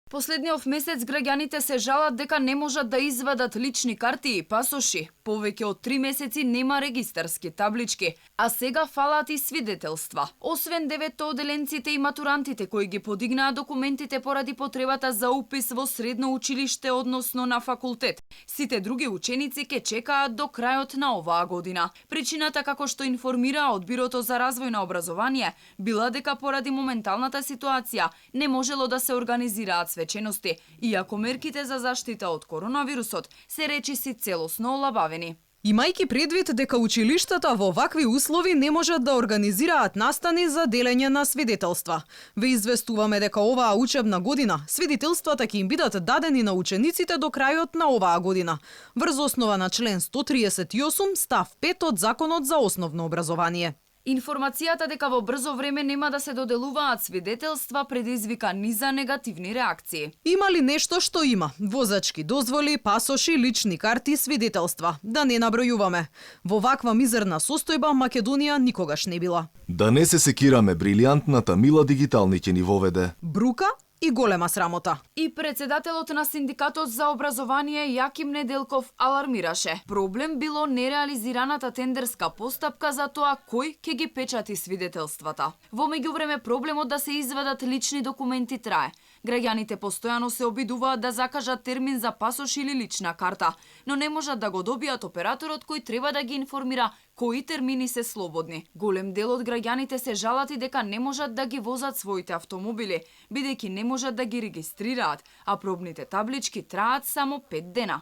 Последниот месец граѓаните се жалат дека не можат да извадат лични карти и пасоши. Повеќе од 3 месеци нема регистарски таблички, а сега фалат и свидетелства. Освен 9 оделенците и матурантите кои ги подигнаа документите поради потребата за упис во средно училиште, односно на факултет, сите други ученици ќе чекаат до крајот на оваа година. Причината, како што информираа од Бирото за развој на образование, била дека поради моменталната ситуација не можело да се организираат свечености, иако мерките за заштита од коронавирусот се речиси целосно олабавени. Имајќи предвид дека училиштата во вакви услови не можат да организираат настани за делење на свидетелства. Ве известуваме дека оваа учебна година свидетелствата ќе им бидат дадени на учениците до крајот на оваа година, врз основа на член 138 став 5 од Законот за основно образование. Информацијата дека во брзо време нема да се доделуваат свидетелства предизвика низа негативни реакции. Има ли нешто што има? Возачки дозволи, пасоши, лични карти, свидетелства. Да не набројуваме. Во ваква мизерна состојба Македонија никогаш не била. Да не се секираме, брилијантната Мила дигитални ќе ни воведе. Брука и голема срамота. И председателот на Синдикатот за образование Јаким Неделков алармираше. Проблем било нереализираната тендерска постапка за тоа кој ќе ги печати свидетелствата. Во меѓувреме проблемот да се извадат лични документи трае. Граѓаните постојано се обидуваат да закажат термин за пасош или лична карта, но не можат да го добијат операторот кој треба да ги информира кои термини се слободни. Голем дел од граѓаните се жалати дека не можат да ги возат своите автомобили, бидејќи не можат да ги регистрираат, а пробните таблички траат само 5 дена.